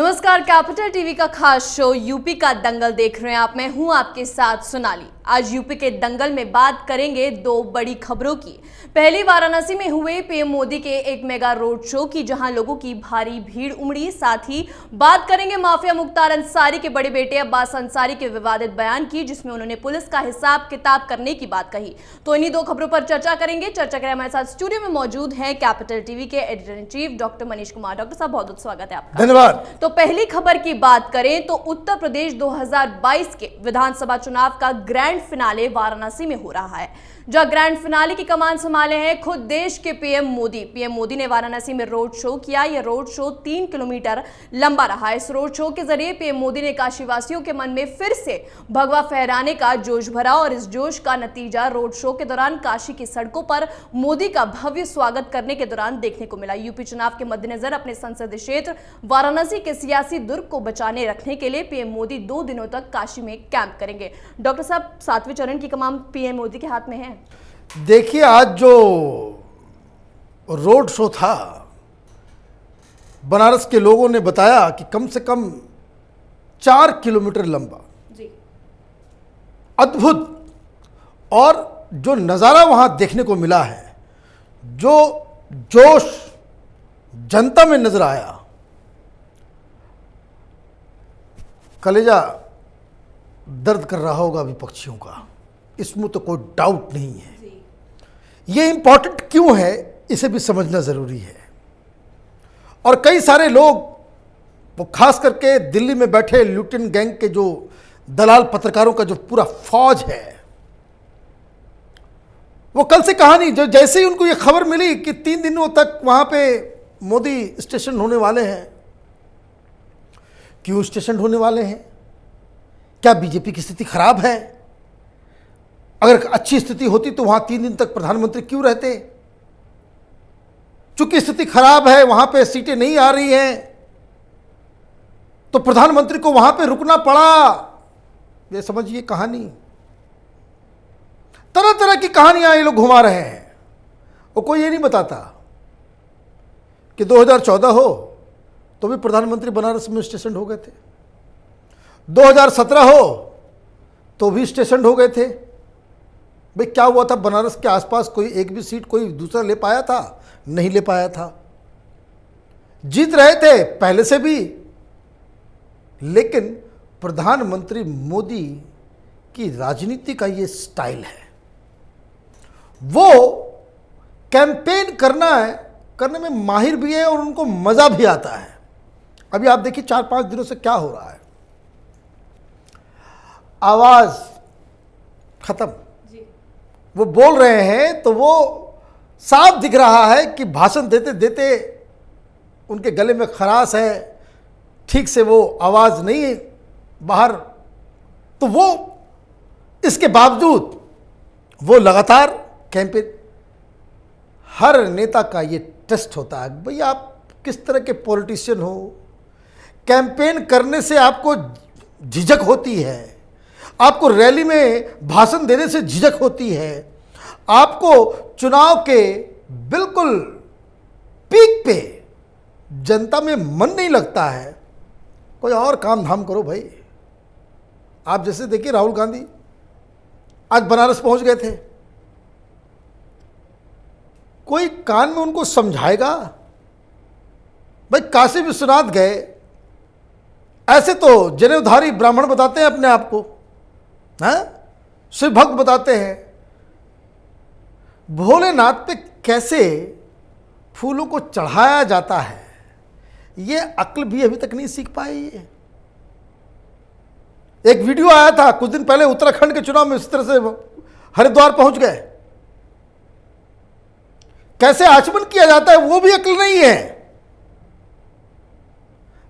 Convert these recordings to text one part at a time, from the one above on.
नमस्कार, capital TV का खास शो यूपी का दंगल देख रहे हैं आप। मैं हूं आपके साथ सोनाली। आज यूपी के दंगल में बात करेंगे दो बड़ी खबरों की। पहली, वाराणसी में हुए पीएम मोदी के एक मेगा रोड शो की, जहां लोगों की भारी भीड़ उमड़ी। साथ ही बात करेंगे माफिया मुख्तार अंसारी के बड़े बेटे अब्बास अंसारी के विवादित बयान की, जिसमें उन्होंने पुलिस का हिसाब किताब करने की बात कही। तो इन्हीं दो खबरों पर चर्चा करेंगे। चर्चा करें, हमारे साथ स्टूडियो में मौजूद है कैपिटल टीवी के editor in chief doctor Manish Kumar. Doctor साहब, बहुत बहुत स्वागत है आपका। धन्यवाद। तो पहली खबर की बात करें तो उत्तर प्रदेश 2022 के विधानसभा चुनाव का ग्रैंड फिनाले वाराणसी में हो रहा है, जहां ग्रैंड फिनाले की कमान संभाले हैं खुद देश के पीएम मोदी। पीएम मोदी ने वाराणसी में रोड शो किया। यह रोड शो 3 किलोमीटर लंबा रहा। इस रोड शो के जरिए पीएम मोदी ने काशीवासियों के मन में फिर से भगवा फहराने का जोश भरा, और इस जोश का नतीजा रोड शो के दौरान काशी की सड़कों पर मोदी का भव्य स्वागत करने के दौरान देखने को मिला। यूपी चुनाव के मद्देनजर अपने संसदीय क्षेत्र वाराणसी के सियासी दुर्ग को बचाने रखने के लिए पीएम मोदी 2 दिनों तक काशी में कैंप करेंगे। डॉक्टर साहब, 7वें चरण की कमान पीएम मोदी के हाथ में है। देखिए, आज जो रोड शो था, बनारस के लोगों ने बताया कि कम से कम 4 किलोमीटर लंबा, जी, अद्भुत। और जो नज़ारा वहां देखने को मिला है, जो जोश जनता में नजर आया, कलेजा दर्द कर रहा होगा विपक्षियों का, इसमें तो कोई डाउट नहीं है। ये इंपॉर्टेंट क्यों है, इसे भी समझना ज़रूरी है। और कई सारे लोग, वो खास करके दिल्ली में बैठे लुटेन गैंग के जो दलाल पत्रकारों का जो पूरा फौज है, वो कल से कहानी, जो जैसे ही उनको ये खबर मिली कि 3 दिनों तक वहाँ पे मोदी स्टेशन होने वाले हैं। क्यों स्टेशन होने वाले हैं? क्या बीजेपी की स्थिति खराब है? अगर अच्छी स्थिति होती तो वहां 3 दिन तक प्रधानमंत्री क्यों रहते? चूंकि स्थिति खराब है, वहां पे सीटें नहीं आ रही हैं, तो प्रधानमंत्री को वहां पे रुकना पड़ा। ये समझिए कहानी, तरह तरह की कहानियां ये लोग घुमा रहे हैं। वो कोई ये नहीं बताता कि 2014 हो तो भी प्रधानमंत्री बनारस में स्टेशन हो गए थे, 2017 हो तो भी स्टेशन हो गए थे। भाई, क्या हुआ था? बनारस के आसपास कोई एक भी सीट कोई दूसरा ले पाया था? नहीं ले पाया था। जीत रहे थे पहले से भी, लेकिन प्रधानमंत्री मोदी की राजनीति का ये स्टाइल है। वो कैंपेन करने में माहिर भी है और उनको मजा भी आता है। अभी आप देखिए 4-5 दिनों से क्या हो रहा है। आवाज खत्म। वो बोल रहे हैं तो वो साफ दिख रहा है कि भाषण देते देते उनके गले में खराश है, ठीक से वो आवाज़ नहीं बाहर। तो वो इसके बावजूद वो लगातार कैंपेन, हर नेता का ये टेस्ट होता है, भाई आप किस तरह के पॉलिटिशियन हो। कैंपेन करने से आपको झिझक होती है, आपको रैली में भाषण देने से झिझक होती है, आपको चुनाव के बिल्कुल पीक पे जनता में मन नहीं लगता है। कोई और काम धाम करो भाई। आप जैसे देखिए, राहुल गांधी आज बनारस पहुंच गए थे। कोई कान में उनको समझाएगा? भाई, काशी विश्वनाथ गए, ऐसे तो जनेऊधारी ब्राह्मण बताते हैं अपने आप को, हाँ, शिव भक्त बताते हैं। भोलेनाथ पे कैसे फूलों को चढ़ाया जाता है, ये अक्ल भी अभी तक नहीं सीख पाई है। एक वीडियो आया था कुछ दिन पहले, उत्तराखंड के चुनाव में इस तरह से हरिद्वार पहुंच गए। कैसे आचमन किया जाता है, वो भी अक्ल नहीं है।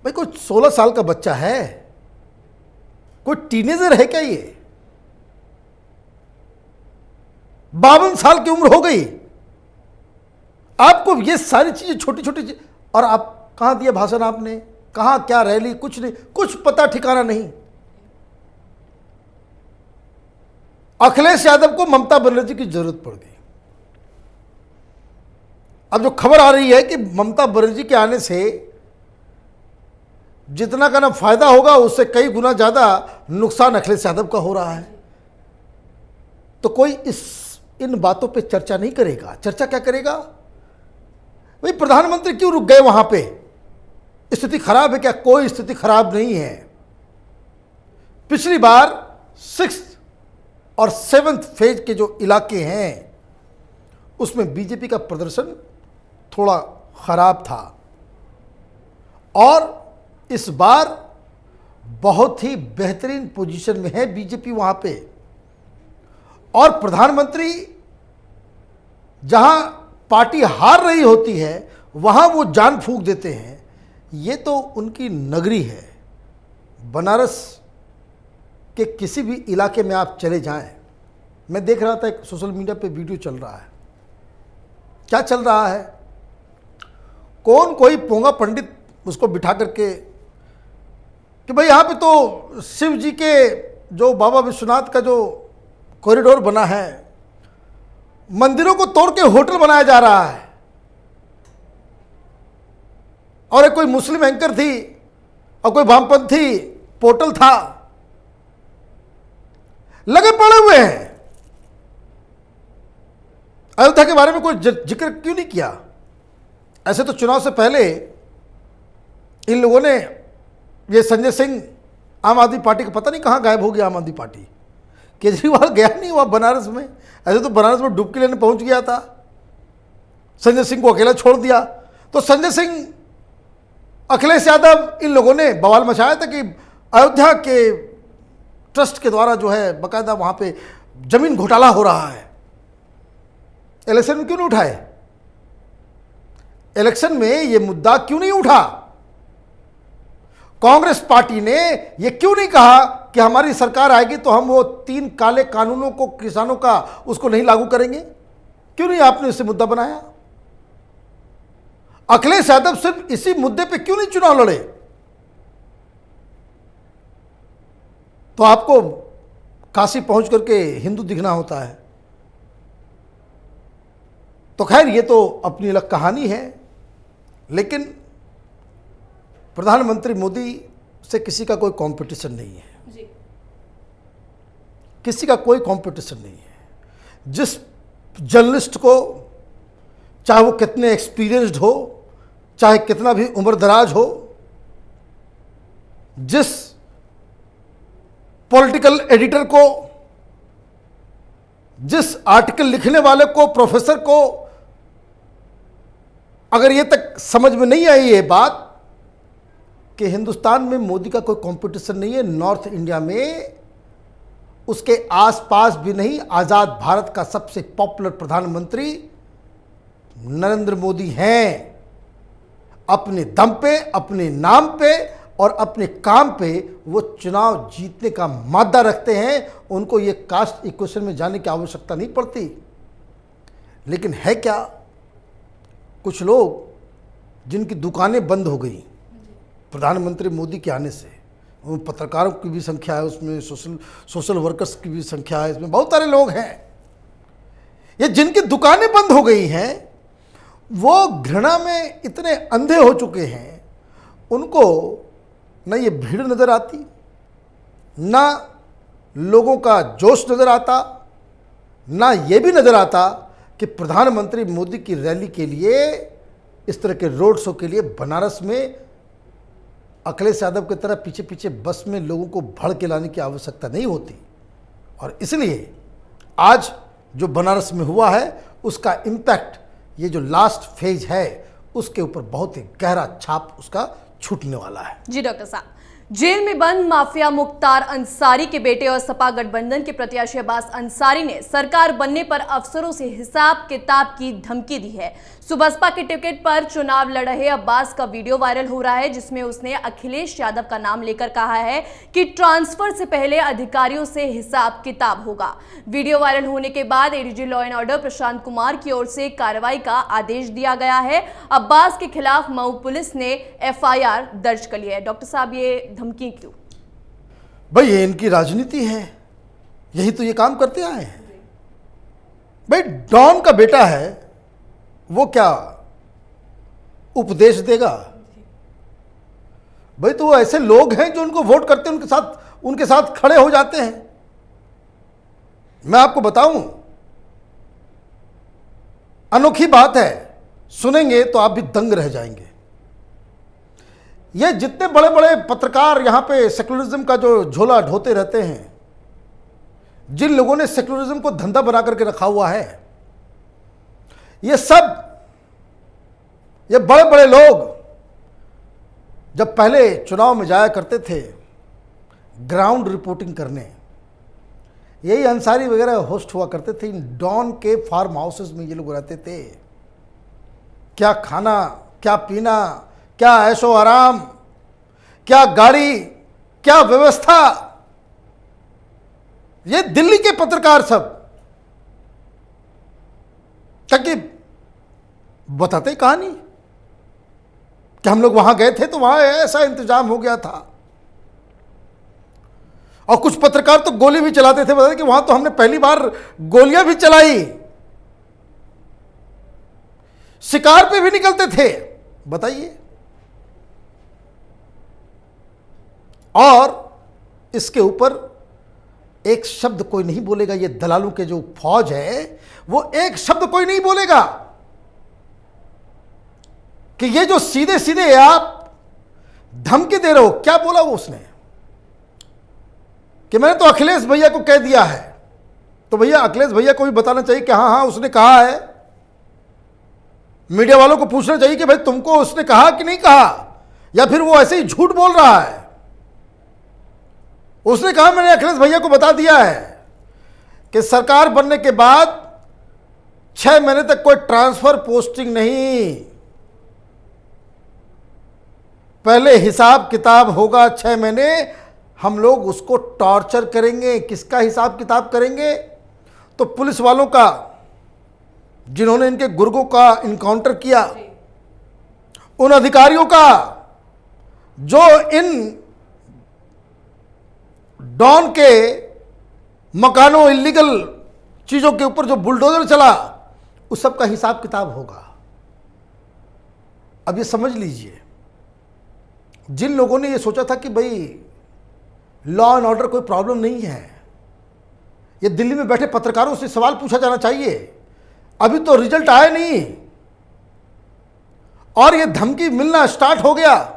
भाई, कोई 16 साल का बच्चा है, कोई टीनेजर है क्या? ये 52 साल की उम्र हो गई, आपको ये सारी चीजें छोटी छोटी चीज, और आप कहां दिया भाषण? आपने कहां, क्या रैली? कुछ नहीं, कुछ पता ठिकाना नहीं। अखिलेश यादव को ममता बनर्जी की जरूरत पड़ गई। अब जो खबर आ रही है कि ममता बनर्जी के आने से जितना का ना फायदा होगा उससे कई गुना ज्यादा नुकसान अखिलेश यादव का हो रहा है। तो कोई इन बातों पे चर्चा नहीं करेगा। चर्चा क्या करेगा? भाई प्रधानमंत्री क्यों रुक गए वहां पे? स्थिति खराब है क्या? कोई स्थिति खराब नहीं है। पिछली बार 6th और 7th फेज के जो इलाके हैं उसमें बीजेपी का प्रदर्शन थोड़ा खराब था और इस बार बहुत ही बेहतरीन पोजीशन में है बीजेपी वहां पे। और प्रधानमंत्री जहां पार्टी हार रही होती है वहां वो जान फूंक देते हैं। ये तो उनकी नगरी है। बनारस के किसी भी इलाके में आप चले जाएं, मैं देख रहा था एक सोशल मीडिया पे वीडियो चल रहा है। क्या चल रहा है? कोई पोंगा पंडित उसको बिठा करके कि भाई यहाँ पे तो शिव जी के जो बाबा विश्वनाथ का जो कॉरिडोर बना है, मंदिरों को तोड़ के होटल बनाया जा रहा है। और एक कोई मुस्लिम एंकर थी और कोई वामपंथी पोर्टल था, लगे पड़े हुए हैं। अयोध्या के बारे में कोई जिक्र क्यों नहीं किया? ऐसे तो चुनाव से पहले इन लोगों ने, ये संजय सिंह आम आदमी पार्टी का, पता नहीं कहाँ गायब हो गया आम आदमी पार्टी। केजरीवाल गया नहीं हुआ बनारस में। ऐसे तो बनारस में डुबकी लेने पहुंच गया था, संजय सिंह को अकेला छोड़ दिया। तो संजय सिंह, अखिलेश यादव, इन लोगों ने बवाल मचाया था कि अयोध्या के ट्रस्ट के द्वारा जो है बाकायदा वहां पे जमीन घोटाला हो रहा है। इलेक्शन में क्यों नहीं उठाए? इलेक्शन में ये मुद्दा क्यों नहीं उठा? कांग्रेस पार्टी ने ये क्यों नहीं कहा कि हमारी सरकार आएगी तो हम वो 3 काले कानूनों को किसानों का उसको नहीं लागू करेंगे? क्यों नहीं आपने इसे मुद्दा बनाया? अखिलेश यादव सिर्फ इसी मुद्दे पे क्यों नहीं चुनाव लड़े? तो आपको काशी पहुंच करके हिंदू दिखना होता है। तो खैर ये तो अपनी अलग कहानी है, लेकिन प्रधानमंत्री मोदी से किसी का कोई कंपटीशन नहीं है जी। किसी का कोई कंपटीशन नहीं है। जिस जर्नलिस्ट को, चाहे वो कितने एक्सपीरियंस्ड हो, चाहे कितना भी उम्र दराज हो, जिस पॉलिटिकल एडिटर को, जिस आर्टिकल लिखने वाले को, प्रोफेसर को, अगर ये तक समझ में नहीं आई ये बात कि हिंदुस्तान में मोदी का कोई कंपटीशन नहीं है, नॉर्थ इंडिया में उसके आसपास भी नहीं, आजाद भारत का सबसे पॉपुलर प्रधानमंत्री नरेंद्र मोदी हैं। अपने दम पे, अपने नाम पे और अपने काम पे वो चुनाव जीतने का मादा रखते हैं। उनको ये कास्ट इक्वेशन में जाने की आवश्यकता नहीं पड़ती। लेकिन है क्या, कुछ लोग जिनकी दुकानें बंद हो गई प्रधानमंत्री मोदी के आने से, पत्रकारों की भी संख्या है उसमें, सोशल वर्कर्स की भी संख्या है इसमें, बहुत सारे लोग हैं, ये जिनकी दुकानें बंद हो गई हैं, वो घृणा में इतने अंधे हो चुके हैं, उनको ना ये भीड़ नज़र आती, ना लोगों का जोश नज़र आता, ना ये भी नज़र आता कि प्रधानमंत्री मोदी की रैली के लिए, इस तरह के रोड शो के लिए बनारस में अखिलेश यादव की तरह पीछे पीछे बस में लोगों को भड़ के लाने की आवश्यकता नहीं होती। और इसलिए आज जो बनारस में हुआ है उसका इम्पैक्ट, ये जो लास्ट फेज है उसके ऊपर बहुत ही गहरा छाप उसका छूटने वाला है। जी डॉक्टर साहब, जेल में बंद माफिया मुख्तार अंसारी के बेटे और सपा गठबंधन के प्रत्याशी अब्बास अंसारी ने सरकार बनने पर अफसरों से हिसाब किताब की धमकी दी है। सुबसपा के टिकट पर चुनाव लड़ रहे अब्बास का वीडियो वायरल हो रहा है, जिसमें उसने अखिलेश यादव का नाम लेकर कहा है कि ट्रांसफर से पहले अधिकारियों से हिसाब किताब होगा। वीडियो वायरल होने के बाद ADG law and order Prashant Kumar की ओर से कार्रवाई का आदेश दिया गया है। अब्बास के खिलाफ मऊ पुलिस ने FIR दर्ज कर लिया है। डॉक्टर साहब, ये धमकी क्यों? भाई ये इनकी राजनीति है, यही तो ये काम करते आए हैं। भाई डॉन का बेटा है, वो क्या उपदेश देगा? भाई तो वो ऐसे लोग हैं जो उनको वोट करते हैं, उनके साथ खड़े हो जाते हैं। मैं आपको बताऊं, अनोखी बात है, सुनेंगे तो आप भी दंग रह जाएंगे। ये जितने बड़े बड़े पत्रकार यहां पे सेक्युलरिज्म का जो झोला ढोते रहते हैं, जिन लोगों ने सेक्युलरिज्म को धंधा बना करके रखा हुआ है, ये बड़े बड़े लोग जब पहले चुनाव में जाया करते थे ग्राउंड रिपोर्टिंग करने, यही अंसारी वगैरह होस्ट हुआ करते थे। इन डॉन के फार्म हाउसेस में ये लोग रहते थे। क्या खाना, क्या पीना, क्या ऐशो आराम, क्या गाड़ी, क्या व्यवस्था, ये दिल्ली के पत्रकार सब ताकि बताते कहानी कि हम लोग वहां गए थे तो वहां ऐसा इंतजाम हो गया था। और कुछ पत्रकार तो गोली भी चलाते थे, बताते कि वहां तो हमने पहली बार गोलियां भी चलाई, शिकार पे भी निकलते थे। बताइए। और इसके ऊपर एक शब्द कोई नहीं बोलेगा। ये दलालों के जो फौज है वो एक शब्द कोई नहीं बोलेगा कि ये जो सीधे सीधे आप धमकी दे रहे हो। क्या बोला वो उसने कि मैंने तो अखिलेश भैया को कह दिया है। तो भैया अखिलेश भैया को भी बताना चाहिए कि हाँ उसने कहा है। मीडिया वालों को पूछना चाहिए कि भाई तुमको उसने कहा कि नहीं कहा, या फिर वो ऐसे ही झूठ बोल रहा है। उसने कहा मैंने अखिलेश भैया को बता दिया है कि सरकार बनने के बाद 6 महीने तक कोई ट्रांसफर पोस्टिंग नहीं, पहले हिसाब किताब होगा 6 महीने, हम लोग उसको टॉर्चर करेंगे। किसका हिसाब किताब करेंगे? तो पुलिस वालों का, जिन्होंने इनके गुर्गों का इनकाउंटर किया, उन अधिकारियों का जो इन डॉन के मकानों, इलीगल चीजों के ऊपर जो बुलडोजर चला, उस सब का हिसाब किताब होगा। अब ये समझ लीजिए, जिन लोगों ने ये सोचा था कि भाई लॉ एंड ऑर्डर कोई प्रॉब्लम नहीं है, ये दिल्ली में बैठे पत्रकारों से सवाल पूछा जाना चाहिए। अभी तो रिजल्ट आया नहीं और ये धमकी मिलना स्टार्ट हो गया।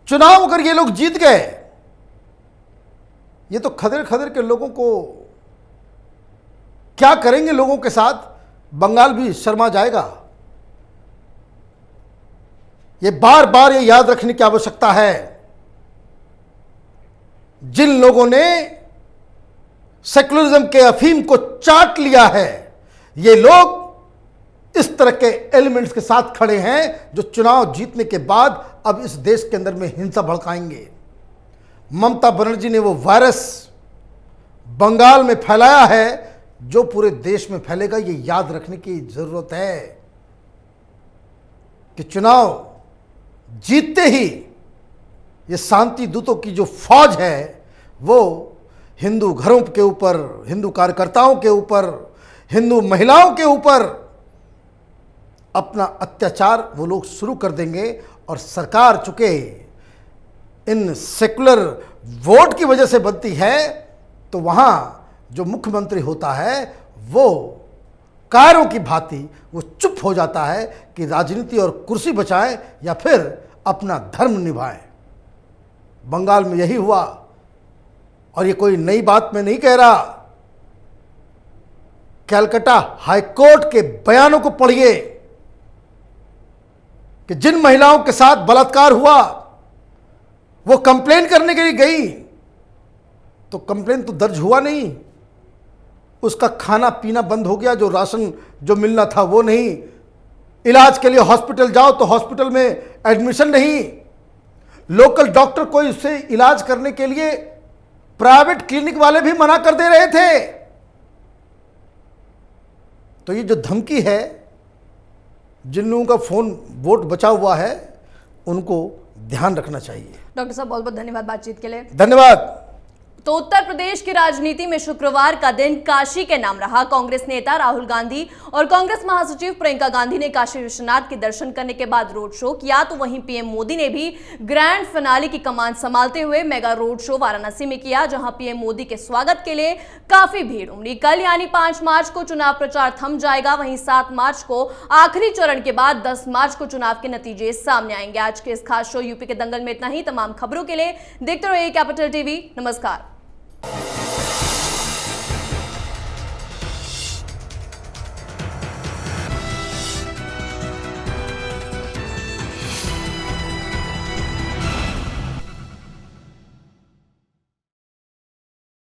चुनाव अगर ये लोग जीत गए, ये तो खदर खदर के लोगों को क्या करेंगे लोगों के साथ, बंगाल भी शर्मा जाएगा। ये बार बार ये याद रखने की आवश्यकता है, जिन लोगों ने सेक्युलरिज्म के अफीम को चाट लिया है, ये लोग इस तरह के एलिमेंट्स के साथ खड़े हैं जो चुनाव जीतने के बाद अब इस देश के अंदर में हिंसा भड़काएंगे। ममता बनर्जी ने वो वायरस बंगाल में फैलाया है जो पूरे देश में फैलेगा। ये याद रखने की जरूरत है कि चुनाव जीतते ही ये शांति दूतों की जो फौज है वो हिंदू घरों के ऊपर, हिंदू कार्यकर्ताओं के ऊपर, हिंदू महिलाओं के ऊपर अपना अत्याचार वो लोग शुरू कर देंगे। और सरकार चूंकि इन सेकुलर वोट की वजह से बनती है, तो वहाँ जो मुख्यमंत्री होता है वो कायरों की भांति वो चुप हो जाता है कि राजनीति और कुर्सी बचाएं या फिर अपना धर्म निभाएं। बंगाल में यही हुआ। और ये कोई नई बात मैं नहीं कह रहा। कलकत्ता हाईकोर्ट के बयानों को पढ़िए कि जिन महिलाओं के साथ बलात्कार हुआ वो कंप्लेन करने के लिए गई तो कंप्लेन तो दर्ज हुआ नहीं, उसका खाना पीना बंद हो गया, जो राशन जो मिलना था वो नहीं, इलाज के लिए हॉस्पिटल जाओ तो हॉस्पिटल में एडमिशन नहीं, लोकल डॉक्टर कोई उससे इलाज करने के लिए प्राइवेट क्लिनिक वाले भी मना कर दे रहे थे। तो ये जो धमकी है, जिन लोगों का फोन वोट बचा हुआ है उनको ध्यान रखना चाहिए। डॉक्टर साहब बहुत बहुत धन्यवाद बातचीत के लिए। धन्यवाद। तो उत्तर प्रदेश की राजनीति में शुक्रवार का दिन काशी के नाम रहा। कांग्रेस नेता राहुल गांधी और कांग्रेस महासचिव प्रियंका गांधी ने काशी विश्वनाथ के दर्शन करने के बाद रोड शो किया, तो वहीं पीएम मोदी ने भी ग्रैंड फिनाले की कमान संभालते हुए मेगा रोड शो वाराणसी में किया, जहां पीएम मोदी के स्वागत के लिए काफी भीड़ उमड़ी। कल यानी 5 मार्च को चुनाव प्रचार थम जाएगा। वहीं 7 मार्च को आखिरी चरण के बाद 10 मार्च को चुनाव के नतीजे सामने आएंगे। आज के इस खास शो यूपी के दंगल में इतना ही। तमाम खबरों के लिए देखते रहिए कैपिटल टीवी। नमस्कार।